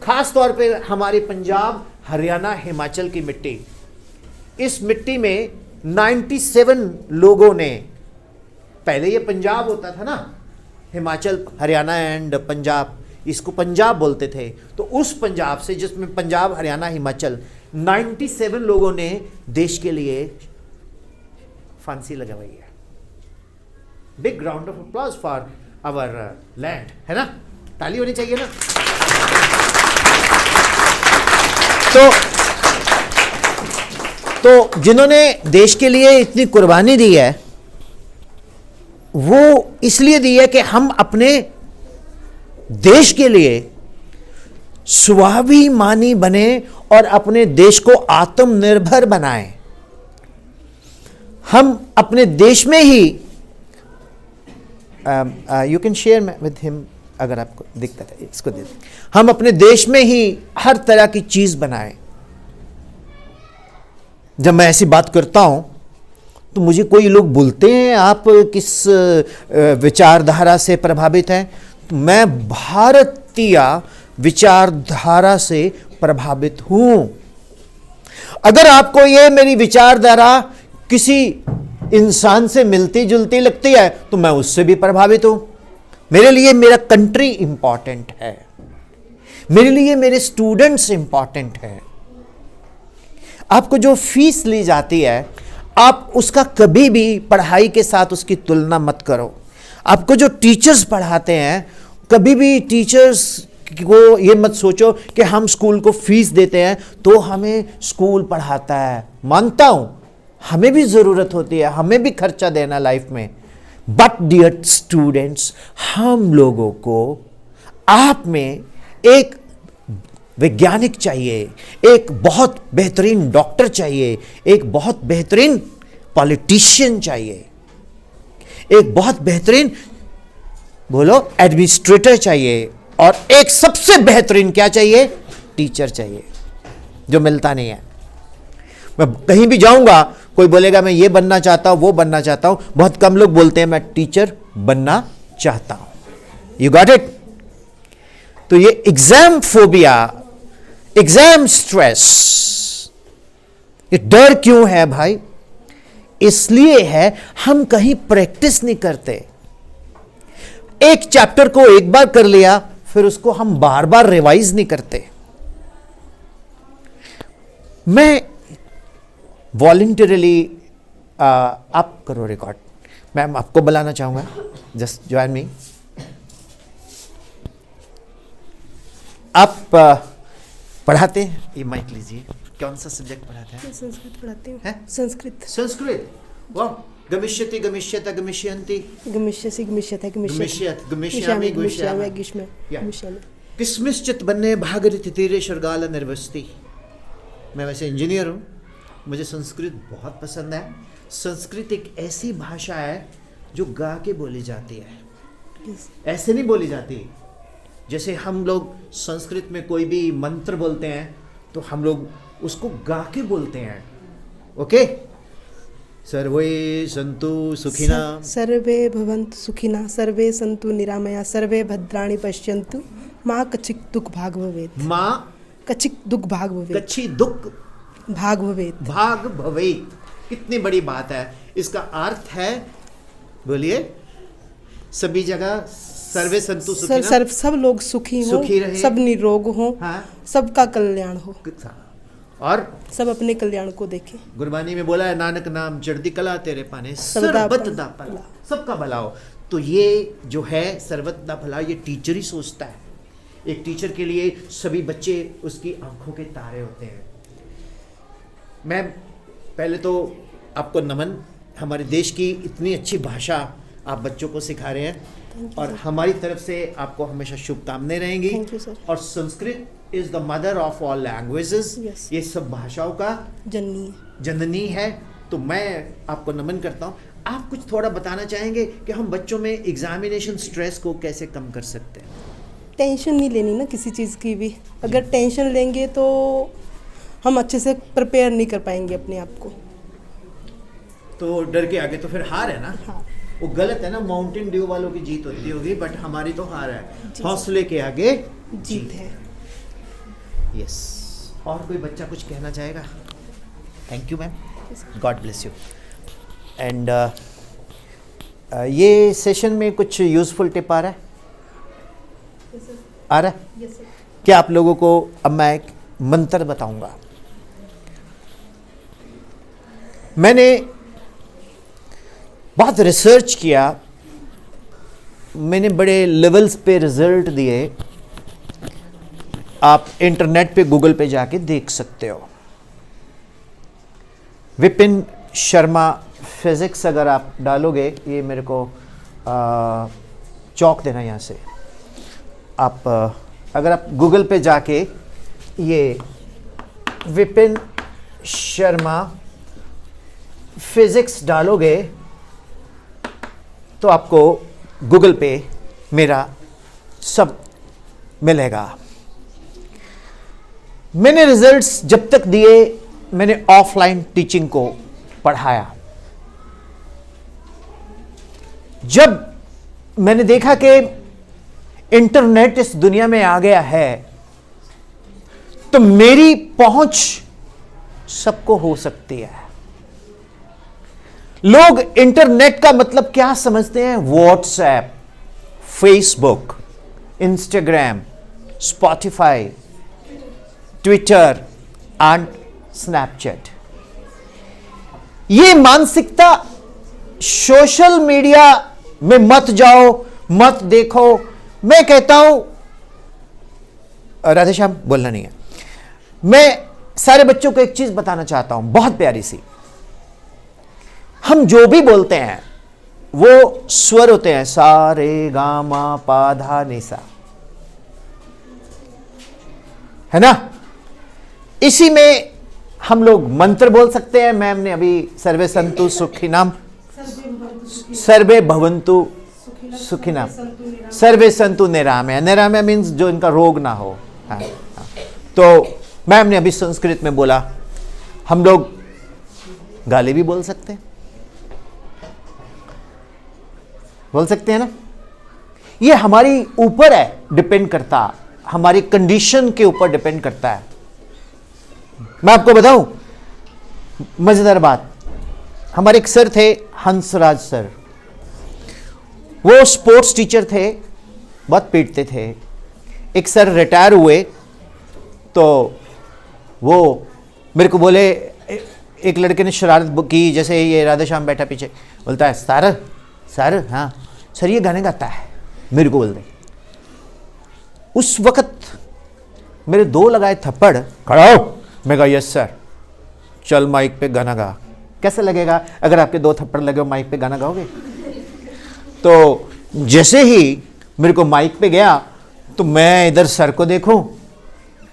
खास तौर पे हमारे पंजाब, हरियाणा, हिमाचल की मिट्टी, इस मिट्टी में 97 लोगों ने, पहले ये पंजाब होता था ना, हिमाचल, हरियाणा एंड पंजाब, इसको पंजाब बोलते थे, तो उस पंजाब से, जिसमें पंजाब, हरियाणा, हिमाचल, 97 लोगों ने देश के लिए फांसी लगवाई है। Big round of applause for our land, है ना, ताली होनी चाहिए ना। तो जिन्होंने देश के लिए इतनी कुर्बानी दी है, वो इसलिए दी है कि हम अपने देश के लिए स्वाभिमानी बने और अपने देश को आत्मनिर्भर बनाएं। हम अपने देश में ही, you can share with him अगर आपको दिक्कत है, इसको दे दें। हम अपने देश में ही हर तरह की चीज बनाएं। जब मैं ऐसी बात करता हूं तो मुझे कोई लोग बोलते हैं आप किस विचारधारा से प्रभावित हैं, तो मैं भारतीय विचारधारा से प्रभावित हूं। अगर आपको ये मेरी विचारधारा किसी इंसान से मिलती जुलती लगती है तो मैं उससे भी प्रभावित हूं। मेरे लिए मेरा कंट्री इंपॉर्टेंट है, मेरे लिए मेरे स्टूडेंट्स इंपॉर्टेंट है। आपको जो फीस ली जाती है, आप उसका कभी भी पढ़ाई के साथ उसकी तुलना मत करो। आपको जो टीचर्स पढ़ाते हैं, कभी भी टीचर्स को ये मत सोचो कि हम स्कूल को फीस देते हैं तो हमें स्कूल पढ़ाता है। मानता हूं हमें भी ज़रूरत होती है, हमें भी खर्चा देना लाइफ में, बट डियर स्टूडेंट्स, हम लोगों को आप में एक वैज्ञानिक चाहिए, एक बहुत बेहतरीन डॉक्टर चाहिए, एक बहुत बेहतरीन पॉलिटिशियन चाहिए, एक बहुत बेहतरीन बोलो एडमिनिस्ट्रेटर चाहिए, और एक सबसे बेहतरीन क्या चाहिए, टीचर चाहिए, जो मिलता नहीं है। मैं कहीं भी जाऊंगा, कोई बोलेगा मैं ये बनना चाहता हूं, वो बनना चाहता हूं, बहुत कम लोग बोलते हैं मैं टीचर बनना चाहता हूं। You got it. तो ये एग्जाम फोबिया, एग्जाम स्ट्रेस, ये डर क्यों है भाई? इसलिए है हम कहीं प्रैक्टिस नहीं करते। एक चैप्टर को एक बार कर लिया, फिर उसको हम बार बार रिवाइज नहीं करते। मैं वॉलंटरली, आप करो रिकॉर्ड, मैं आपको बुलाना चाहूंगा, जस्ट ज्वाइन मी। आप पढ़ाते हैं, ये माइक लीजिए, कौन सा सब्जेक्ट पढ़ाते हैं? संस्कृत पढ़ाती हूँ। संस्कृत। संस्कृत, वाह। गमिष्यति, गमिष्यत, गमिष्यन्ति, गमिष्यसि, गमिष्यत, गमिष्यत, गमिष्यामि, गमिष्यामि, गमिष्यामि। किस्मिश्चित् बन्ने भागीरथी तीरे शर्गाल निर्वस्ति। मैं वैसे इंजीनियर हूँ, मुझे संस्कृत बहुत पसंद है। संस्कृत एक ऐसी भाषा है जो गा के बोली जाती है, ऐसे नहीं बोली जाती। जैसे हम लोग संस्कृत में कोई भी मंत्र बोलते हैं तो हम लोग उसको गा के बोलते हैं। ओके, सर्वे सन्तु सुखिना, सर्वे भवन्तु सुखिना, सर्वे सन्तु निरामया, सर्वे भद्राणि पश्यन्तु, माँ कचित् दुःख भाग भवेत्। माँ कचित् दुःख भाग भवेत्। कच्छी दुख भाग भवेत्। भाग भवेत्। कितनी बड़ी बात है। इसका अर्थ है, बोलिए, सभी जगह सर्वे सन्तु सुखिना, सब लोग सुखी हो, सुखी रहे, सब निरोग हो, हाँ, सबका कल्याण हो, और सब अपने कल्याण को देखें। गुरबानी में बोला है, नानक नाम चढ़ती कला तेरे पाने, सर्वत दा भला, सबका भला हो। तो ये जो है सर्वत दा भला, ये टीचर ही सोचता है। एक टीचर के लिए सभी बच्चे उसकी आंखों के तारे होते हैं। मैं पहले तो आपको नमन, हमारे देश की इतनी अच्छी भाषा आप बच्चों को सिखा रहे हैं, और हमारी तरफ से आपको हमेशा शुभकामनाएं रहेंगी। और Sanskrit is the mother of all languages. ये सब भाषाओं का जननी है। तो मैं आपको नमन करता हूँ। आप कुछ थोड़ा बताना चाहेंगे कि हम बच्चों में एग्जामिनेशन स्ट्रेस को कैसे कम कर सकते हैं? टेंशन नहीं लेनी ना किसी चीज़ की भी। अगर टेंशन लेंगे तो हम अच्छे से प्रिपेयर नहीं कर पाएंगे अपने आप को। तो डर के आगे तो फिर हार है ना। हाँ। वो गलत है ना, माउंटेन ड्यू वालों की जीत होती होगी, बट हमारी तो हार है। हौसले के आगे जीत है। यस, और कोई बच्चा कुछ कहना चाहेगा? Thank you ma'am, God bless you. And ये सेशन में कुछ यूज़फुल टिप आ रहा है? आ रहा है? क्या आप लोगों को अब मैं एक मंत्र बताऊंगा। मैंने बहुत रिसर्च किया, मैंने बड़े लेवल्स पे रिजल्ट दिए, आप इंटरनेट पे गूगल पे जाके देख सकते हो। विपिन शर्मा फिजिक्स अगर आप डालोगे, ये मेरे को चौक देना यहाँ से, आप अगर आप गूगल पे जाके ये विपिन शर्मा फिजिक्स डालोगे तो आपको गूगल पे मेरा सब मिलेगा। मैंने रिजल्ट्स जब तक दिए, मैंने ऑफलाइन टीचिंग को पढ़ाया। जब मैंने देखा कि इंटरनेट इस दुनिया में आ गया है तो मेरी पहुंच सबको हो सकती है। लोग इंटरनेट का मतलब क्या समझते हैं? WhatsApp, Facebook, Instagram, Spotify, Twitter and Snapchat. ये मानसिकता सोशल मीडिया में मत जाओ, मत देखो। मैं कहता हूं, राधेश्याम बोलना नहीं है, मैं सारे बच्चों को एक चीज बताना चाहता हूं, बहुत प्यारी सी। हम जो भी बोलते हैं वो स्वर होते हैं, सा रे गा मा पा धा नि सा, है ना? इसी में हम लोग मंत्र बोल सकते हैं। मैम ने अभी सर्वे संतु सुखिनाम, सर्वे भवंतु सुखिनाम, सर्वे संतु निरामया। निरामया मीन्स जो इनका रोग ना हो। हाँ, हाँ। तो मैम ने अभी संस्कृत में बोला। हम लोग गाली भी बोल सकते हैं, बोल सकते हैं ना? ये हमारी ऊपर है, डिपेंड करता, हमारी कंडीशन के ऊपर डिपेंड करता है। मैं आपको बताऊं मजेदार बात, हमारे एक सर थे, हंसराज सर। वो स्पोर्ट्स टीचर थे, बहुत पीटते थे। एक सर रिटायर हुए तो वो मेरे को बोले, एक लड़के ने शरारत की, जैसे ये राधेश्याम बैठा पीछे, बोलता है सर, सर हाँ सर ये गाने गाता है, मेरे को बोलते। उस वक्त मेरे दो लगाए थप्पड़, खड़ा हो। मैं कहा यस सर, चल माइक पे गाना गा। कैसे लगेगा अगर आपके दो थप्पड़ लगे हो, माइक पे गाना गाओगे? तो जैसे ही मेरे को माइक पे गया तो मैं इधर सर को देखूं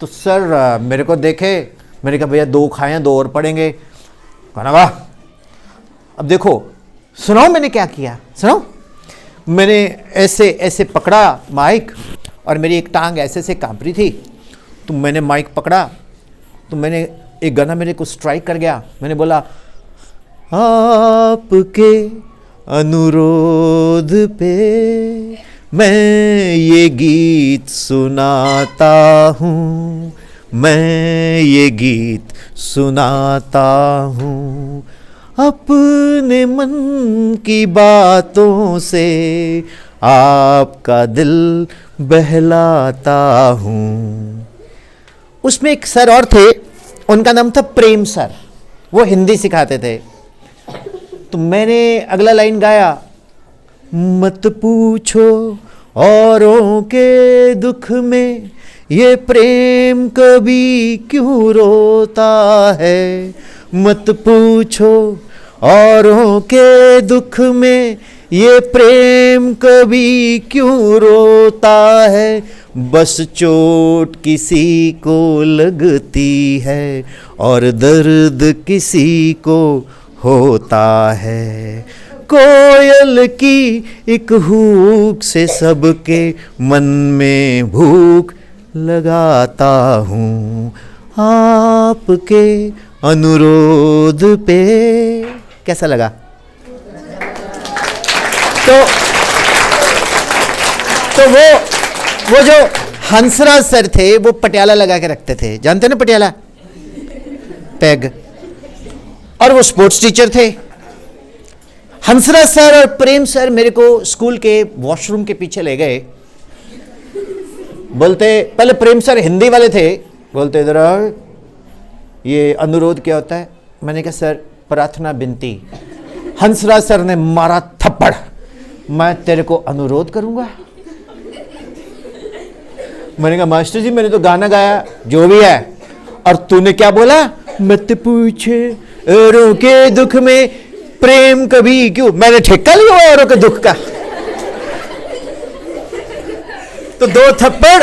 तो सर मेरे को देखे, मैंने कहा भैया दो खाए, दो और पड़ेंगे, गाना गा। अब देखो, सुनाओ मैंने क्या किया, सुनाओ। मैंने ऐसे ऐसे पकड़ा माइक और मेरी एक टांग ऐसे से कांप रही थी, तो मैंने माइक पकड़ा, तो मैंने एक गाना मेरे को स्ट्राइक कर गया। मैंने बोला, आपके अनुरोध पे मैं ये गीत सुनाता हूँ, मैं ये गीत सुनाता हूँ, अपने मन की बातों से आपका दिल बहलाता हूँ। उसमें एक सर और थे, उनका नाम था प्रेम सर, वो हिंदी सिखाते थे। तो मैंने अगला लाइन गाया, मत पूछो औरों के दुख में ये प्रेम कभी क्यों रोता है, मत पूछो औरों के दुख में ये प्रेम कभी क्यों रोता है, बस चोट किसी को लगती है और दर्द किसी को होता है, कोयल की एक हूक से सबके मन में भूख लगाता हूँ, आपके अनुरोध पे। कैसा लगा? तो वो जो हंसराज सर थे, वो पटियाला लगा के रखते थे, जानते ना पटियाला, पैग, और वो स्पोर्ट्स टीचर थे। हंसराज सर और प्रेम सर मेरे को स्कूल के वॉशरूम के पीछे ले गए, बोलते, पहले प्रेम सर हिंदी वाले थे, बोलते इधर आओ, ये अनुरोध क्या होता है? मैंने कहा सर प्रार्थना विनती। हंसराज सर ने मारा थप्पड़, मैं तेरे को अनुरोध करूंगा? मैंने कहा मास्टर जी मैंने तो गाना गाया, जो भी है, और तूने क्या बोला? मत पूछे औरों के दुख में प्रेम कभी क्यों। मैंने ठेका लिया औरों के दुख का। तो 2 थप्पड़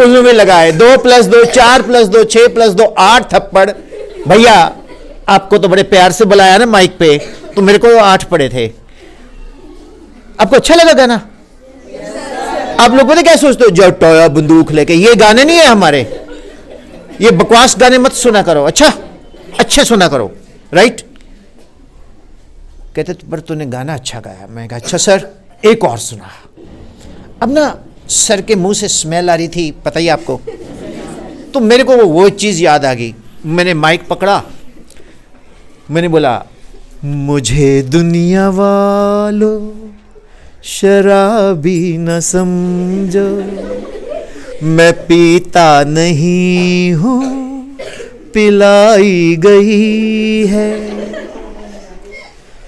उनमें लगाए, 2 + 2 4 + 2 6 + 2 8 थप्पड़। भैया आपको तो बड़े प्यार से बुलाया ना माइक पे, तो मेरे को 8 पड़े थे। आपको अच्छा लगा गाना? आप लोग पता क्या सोचते हो, जटाया बंदूक लेके, ये गाने नहीं है हमारे, ये बकवास गाने मत सुना करो, अच्छा अच्छे सुना करो, राइट? कहते पर तूने गाना अच्छा गाया। मैं कहा अच्छा सर एक और सुना। अब ना सर के मुंह से स्मेल आ रही थी, पता ही आपको, तो मेरे को वो चीज याद आ गई। मैंने माइक पकड़ा, मैंने बोला मुझे दुनिया वालों शराबी न समझो, मैं पीता नहीं हूं, पिलाई गई है,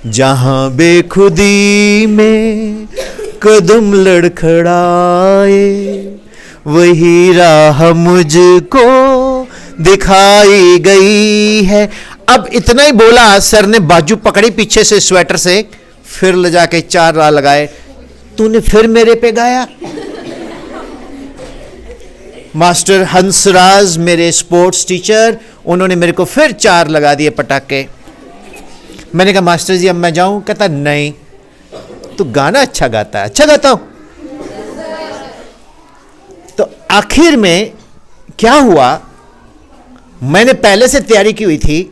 जहां बेखुदी में कदम लड़खड़ाए, वही राह मुझको दिखाई गई है। अब इतना ही बोला, सर ने बाजू पकड़ी पीछे से स्वेटर से, फिर ले जाके 4 राह लगाए। तूने फिर मेरे पे गाया? मास्टर हंसराज मेरे स्पोर्ट्स टीचर, उन्होंने मेरे को फिर 4 लगा दिए पटाखे। मैंने कहा मास्टर जी अब मैं जाऊं? कहता नहीं, तू गाना अच्छा गाता है। अच्छा गाता हूं? तो आखिर में क्या हुआ, मैंने पहले से तैयारी की हुई थी,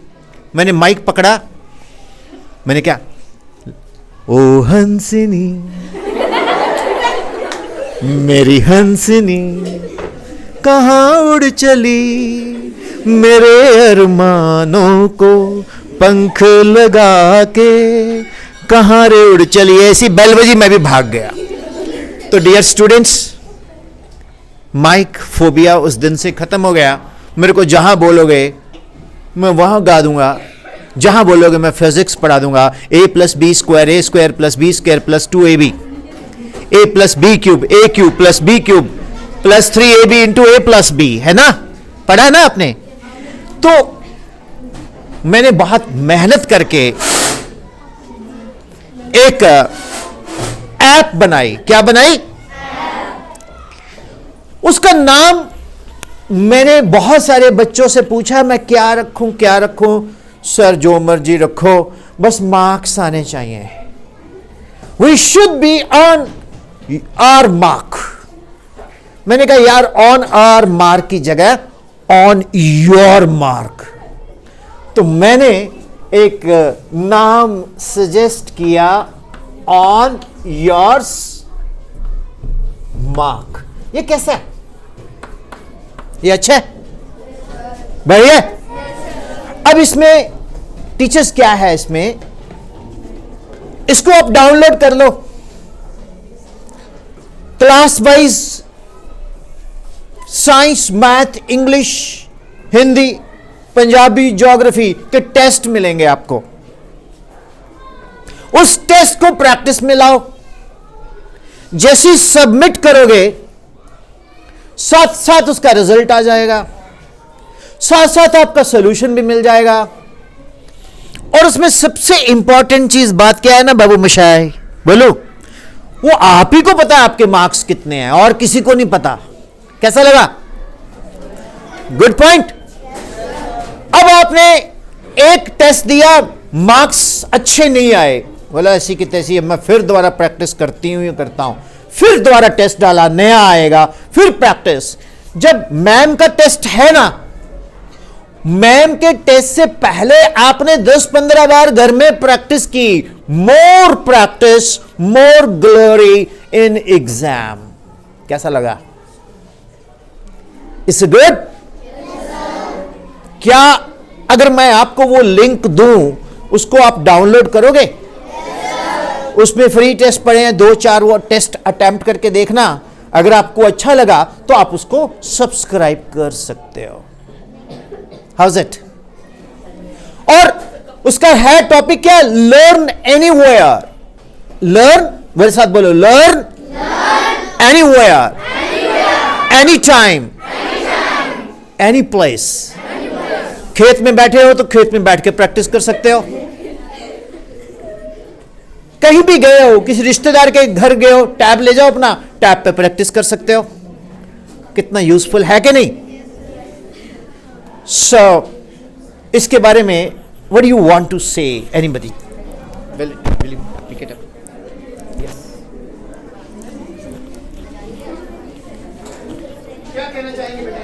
मैंने माइक पकड़ा, मैंने क्या, ओ हंसनी मेरी हंसनी कहाँ उड़ चली, मेरे अरमानों को पंख लगा के कहाँ रे उड़ चली। ऐसी बेल बजी, मैं भी भाग गया। तो डियर स्टूडेंट्स, माइक फोबिया उस दिन से खत्म हो गया। मेरे को जहां बोलोगे मैं वहां गा दूंगा, जहां बोलोगे मैं फिजिक्स पढ़ा दूंगा। a + b² a² + b² + 2ab, a + b³ a³ + b³ + 3ab × a + b, है ना? पढ़ा ना आपने? तो मैंने बहुत मेहनत करके एक ऐप बनाई। क्या बनाई? उसका नाम मैंने बहुत सारे बच्चों से पूछा, मैं क्या रखूं क्या रखूं? सर जो मर्जी रखो, बस मार्क्स आने चाहिए। We should be on our mark. मैंने कहा यार ऑन आवर मार्क की जगह ऑन योर मार्क। तो मैंने एक नाम सजेस्ट किया, ऑन योर्स मार्क। ये कैसा है? ये अच्छा है? बढ़िया। अब इसमें टीचर्स क्या है, इसमें इसको आप डाउनलोड कर लो, class wise science, math, English, Hindi, Punjabi, geography के टेस्ट मिलेंगे आपको। उस टेस्ट को प्रैक्टिस में लाओ। जैसे सबमिट करोगे साथ साथ उसका रिजल्ट आ जाएगा, साथ साथ आपका सॉल्यूशन भी मिल जाएगा। और उसमें सबसे इंपॉर्टेंट चीज बात क्या है ना बाबू मशाई, बोलो, वो आप ही को पता है आपके मार्क्स कितने हैं और किसी को नहीं पता। कैसा लगा? Good point. अब आपने एक टेस्ट दिया, मार्क्स अच्छे नहीं आए, बोला ऐसी की तैसी, अब मैं फिर दोबारा प्रैक्टिस करती हूं, करता हूं, फिर दोबारा टेस्ट डाला, नया आएगा, फिर प्रैक्टिस। जब मैम का टेस्ट है ना, मैम के टेस्ट से पहले आपने 10-15 बार घर में प्रैक्टिस की। More practice more glory in exam. कैसा लगा? It's good. क्या अगर मैं आपको वो लिंक दूं, उसको आप डाउनलोड करोगे? उसमें फ्री टेस्ट पड़े हैं, 2-4 वो टेस्ट अटेम्प्ट करके देखना। अगर आपको अच्छा लगा तो आप उसको सब्सक्राइब कर सकते हो। How's it? और उसका है टॉपिक क्या? Learn anywhere. लर्न, मेरे साथ बोलो, learn anywhere, any time, any place. खेत में बैठे हो तो खेत में बैठ के प्रैक्टिस कर सकते हो, कहीं भी गए हो, किसी रिश्तेदार के घर गए हो, टैब ले जाओ अपना, टैब पे प्रैक्टिस कर सकते हो। कितना यूजफुल है कि नहीं? सो इसके बारे में what do you want to say? Anybody? Will you pick it up? Yes, क्या कहना चाहेंगे बेटा?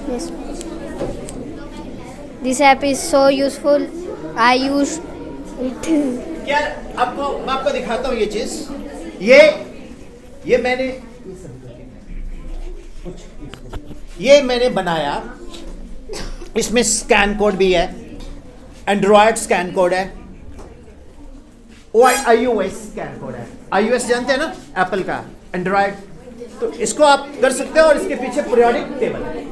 Yes. This app is so useful. I use it. क्या आपको, मैं आपको दिखाता हूं ये चीज। ये मैंने बनाया। इसमें स्कैन कोड भी है, एंड्रॉयड स्कैन कोड है, iOS स्कैन कोड है। iOS जानते हैं ना, एप्पल का एंड्रॉयड। तो इसको आप कर सकते हो और इसके पीछे पीरियोडिक टेबल है।